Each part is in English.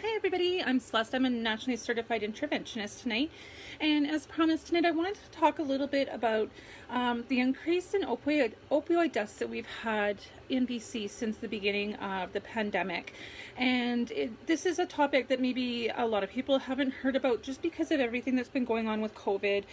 Hi everybody, I'm Celeste. I'm a Nationally Certified Interventionist tonight, and as promised tonight I wanted to talk a little bit about the increase in opioid deaths that we've had in BC since the beginning of the pandemic. And this is a topic that maybe a lot of people haven't heard about just because of everything that's been going on with COVID.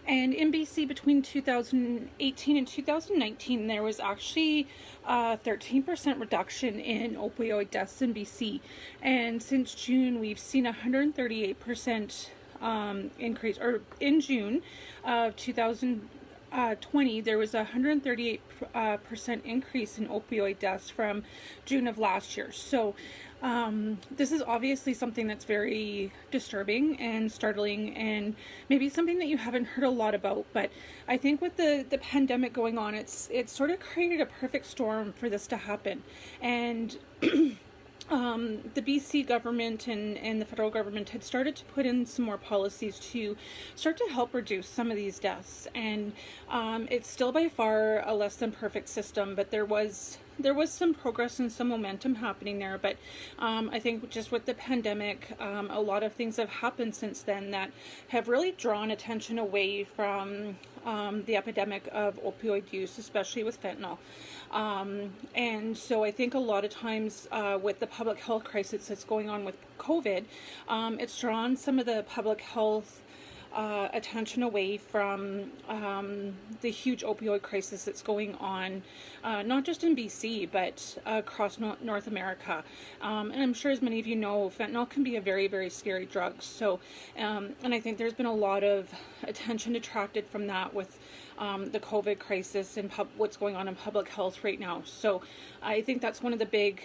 And in BC, between 2018 and 2019, there was actually a 13% reduction in opioid deaths in BC. And since June, we've seen a 138% increase. Or in June of 2020, there was a 138% increase in opioid deaths from June of last year. So this is obviously something that's very disturbing and startling, and maybe something that you haven't heard a lot about. But I think with the pandemic going on, it's sort of created a perfect storm for this to happen. And the BC government and the federal government had started to put in some more policies to start to help reduce some of these deaths. And it's still by far a less than perfect system, but there was some progress and some momentum happening there. But I think just with the pandemic, a lot of things have happened since then that have really drawn attention away from the epidemic of opioid use, especially with fentanyl. And so I think a lot of times with the public health crisis that's going on with COVID, it's drawn some of the public health attention away from the huge opioid crisis that's going on, not just in BC, but across North America. And I'm sure, as many of you know, fentanyl can be a very, very scary drug. So, and I think there's been a lot of attention detracted from that with the COVID crisis and what's going on in public health right now. So I think that's one of the big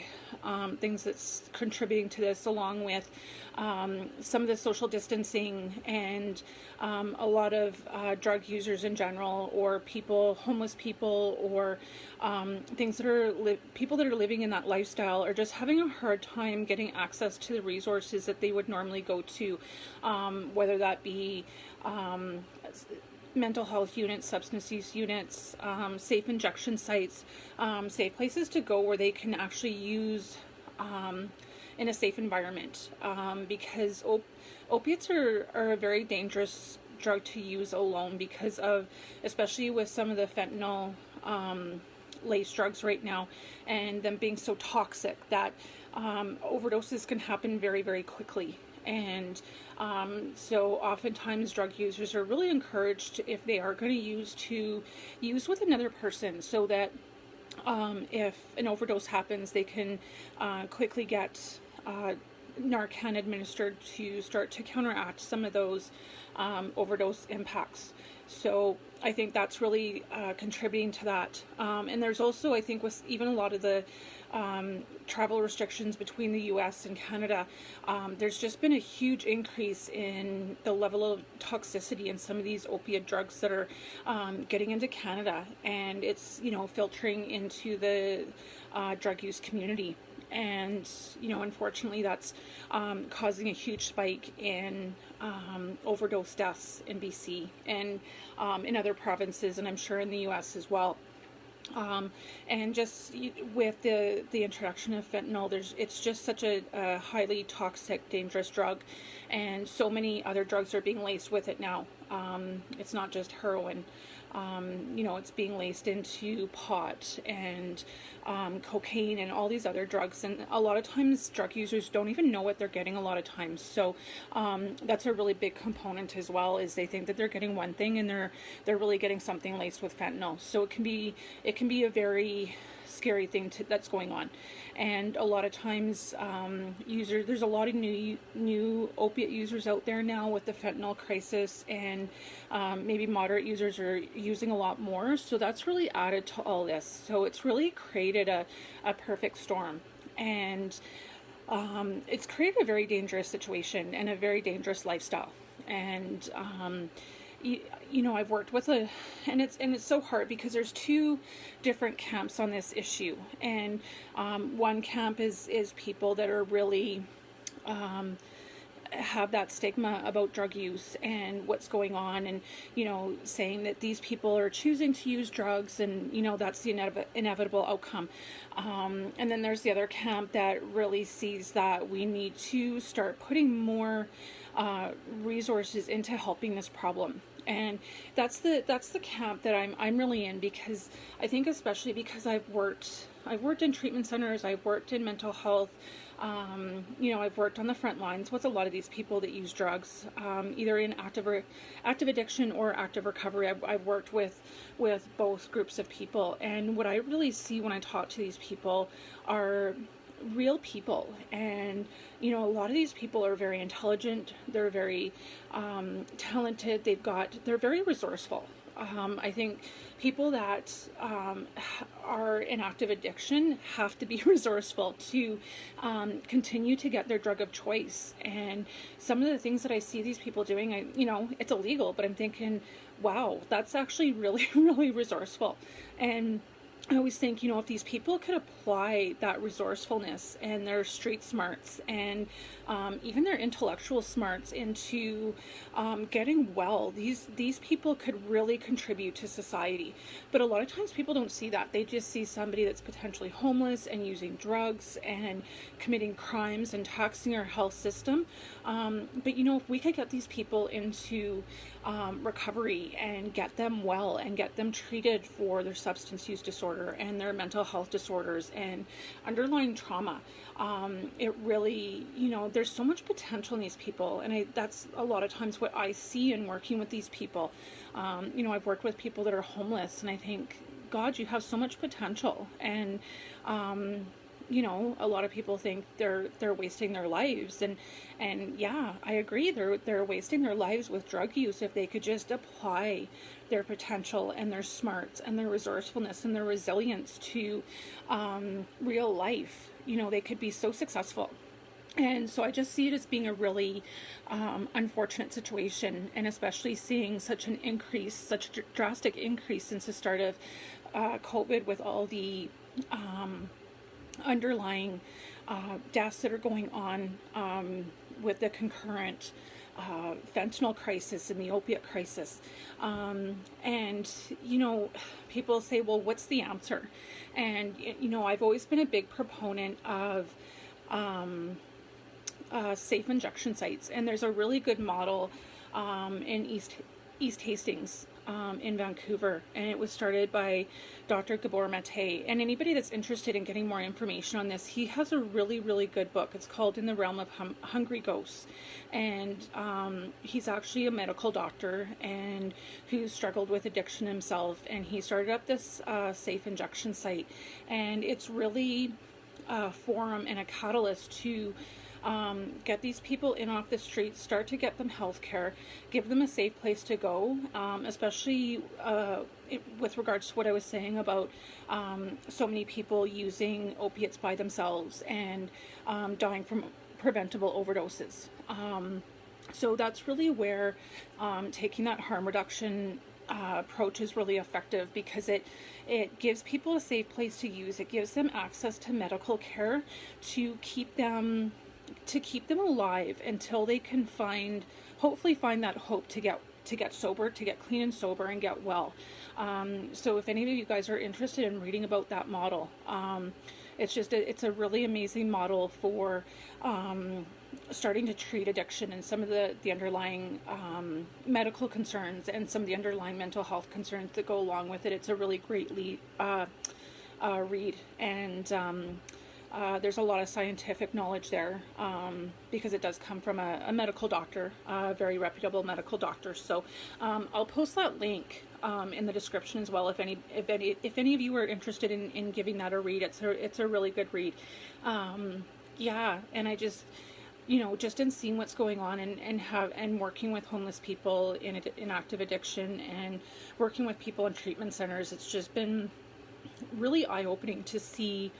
things that's contributing to this, along with some of the social distancing and a lot of drug users in general, or homeless people, or things that are people that are living in that lifestyle are just having a hard time getting access to the resources that they would normally go to, whether that be mental health units, substance use units, safe injection sites, safe places to go where they can actually use in a safe environment, because opiates are a very dangerous drug to use alone, because of, especially with some of the fentanyl laced drugs right now, and them being so toxic that overdoses can happen very, very quickly. And so oftentimes drug users are really encouraged, if they are going to use with another person, so that if an overdose happens, they can quickly get Narcan administered to start to counteract some of those overdose impacts. So I think that's really contributing to that. And there's also, I think, with even a lot of the travel restrictions between the US and Canada, there's just been a huge increase in the level of toxicity in some of these opiate drugs that are getting into Canada, and it's, filtering into the drug use community. And, unfortunately, that's causing a huge spike in overdose deaths in BC and in other provinces, and I'm sure in the US as well. And just with the introduction of fentanyl, it's just such a highly toxic, dangerous drug, and so many other drugs are being laced with it now. It's not just heroin. It's being laced into pot and cocaine and all these other drugs, and a lot of times drug users don't even know what they're getting a lot of times. So that's a really big component as well, is they think that they're getting one thing and they're really getting something laced with fentanyl. So it can be a very scary thing that's going on. And a lot of times there's a lot of new opiate users out there now with the fentanyl crisis, and maybe moderate users are using a lot more, so that's really added to all this. So it's really created a perfect storm, and it's created a very dangerous situation and a very dangerous lifestyle. And I've worked with and it's so hard, because there's two different camps on this issue. And one camp is people that are really have that stigma about drug use and what's going on, and saying that these people are choosing to use drugs, and that's the inevitable outcome. And then there's the other camp that really sees that we need to start putting more resources into helping this problem. And that's the camp that I'm really in, because I think, especially because I've worked in treatment centers, I've worked in mental health, I've worked on the front lines with a lot of these people that use drugs, either in active addiction or active recovery. I've worked with both groups of people, and what I really see when I talk to these people are real people. And a lot of these people are very intelligent, they're very talented, they're very resourceful. I think people that are in active addiction have to be resourceful to continue to get their drug of choice. And some of the things that I see these people doing, it's illegal, but I'm thinking, wow, that's actually really, really resourceful. And I always think, if these people could apply that resourcefulness and their street smarts and even their intellectual smarts into getting well, these people could really contribute to society. But a lot of times people don't see that. They just see somebody that's potentially homeless and using drugs and committing crimes and taxing our health system. But if we could get these people into recovery and get them well and get them treated for their substance use disorder and their mental health disorders and underlying trauma, it really, there's so much potential in these people. And that's a lot of times what I see in working with these people. I've worked with people that are homeless, and I think, God, you have so much potential. And a lot of people think they're wasting their lives, and yeah, I agree, they're wasting their lives with drug use if they could just apply their potential and their smarts and their resourcefulness and their resilience to real life. They could be so successful. And so I just see it as being a really unfortunate situation, and especially seeing such a drastic increase since the start of COVID, with all the underlying deaths that are going on with the concurrent fentanyl crisis and the opiate crisis. And people say, well, what's the answer? And I've always been a big proponent of safe injection sites, and there's a really good model in East Hastings in Vancouver, and it was started by Dr. Gabor Mate. And anybody that's interested in getting more information on this, he has a really, really good book. It's called In the Realm of Hungry Ghosts, and he's actually a medical doctor and who struggled with addiction himself, and he started up this safe injection site, and it's really a forum and a catalyst to get these people in off the streets, start to get them health care, give them a safe place to go, especially with regards to what I was saying about so many people using opiates by themselves and dying from preventable overdoses. So that's really where taking that harm reduction approach is really effective, because it gives people a safe place to use. It gives them access to medical care to keep them alive until they can hopefully find that hope to get sober, to get clean and sober and get well. So if any of you guys are interested in reading about that model, it's a really amazing model for starting to treat addiction and some of the underlying medical concerns and some of the underlying mental health concerns that go along with it. It's a really great read, and there's a lot of scientific knowledge there, because it does come from a medical doctor, a very reputable medical doctor. So I'll post that link in the description as well if any of you are interested in giving that a read. It's a really good read. Yeah, and I just just in seeing what's going on and working with homeless people in active addiction and working with people in treatment centers, it's just been really eye-opening to see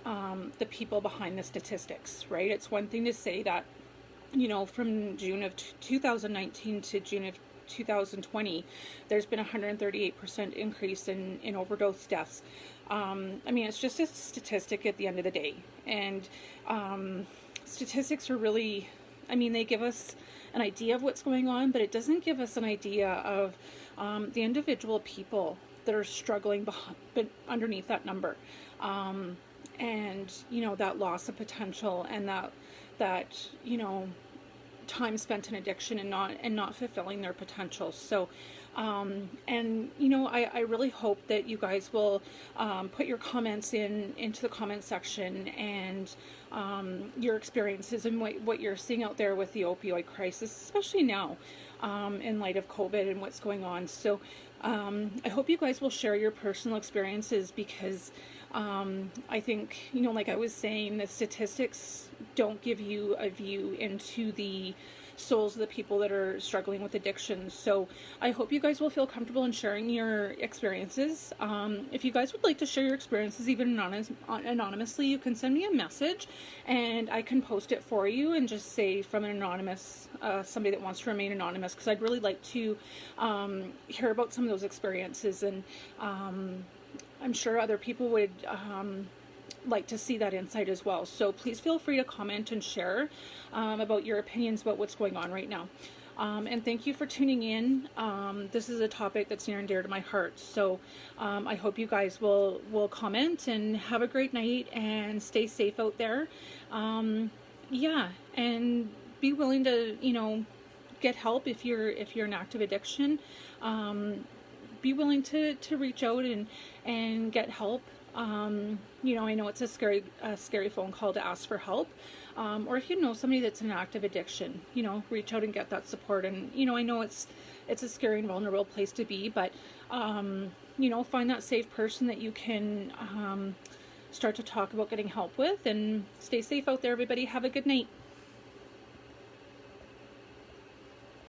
the people behind the statistics, right? It's one thing to say that, from June of 2019 to June of 2020, there's been a 138% increase in overdose deaths. It's just a statistic at the end of the day. And statistics are really I mean, they give us an idea of what's going on, but it doesn't give us an idea of the individual people that are struggling underneath that number. And, you know, that loss of potential, and that, you know, time spent in addiction and not fulfilling their potential. So and you know, I really hope that you guys will put your comments into the comment section, and your experiences and what you're seeing out there with the opioid crisis, especially now in light of COVID and what's going on. So I hope you guys will share your personal experiences, because I think, you know, like I was saying, the statistics don't give you a view into the souls of the people that are struggling with addiction. So I hope you guys will feel comfortable in sharing your experiences. If you guys would like to share your experiences even anonymously, you can send me a message and I can post it for you, and just say from an anonymous, somebody that wants to remain anonymous, because I'd really like to hear about some of those experiences, and I'm sure other people would like to see that insight as well. So please feel free to comment and share about your opinions about what's going on right now. And thank you for tuning in. This is a topic that's near and dear to my heart. So I hope you guys will comment, and have a great night, and stay safe out there. Yeah, and be willing to, you know, get help if you're in active addiction. Be willing to reach out and get help. You know, I know it's a scary phone call to ask for help. Or if you know somebody that's in active addiction, you know, reach out and get that support. And, you know, I know it's a scary and vulnerable place to be, but, you know, find that safe person that you can start to talk about getting help with, and stay safe out there, everybody. Have a good night.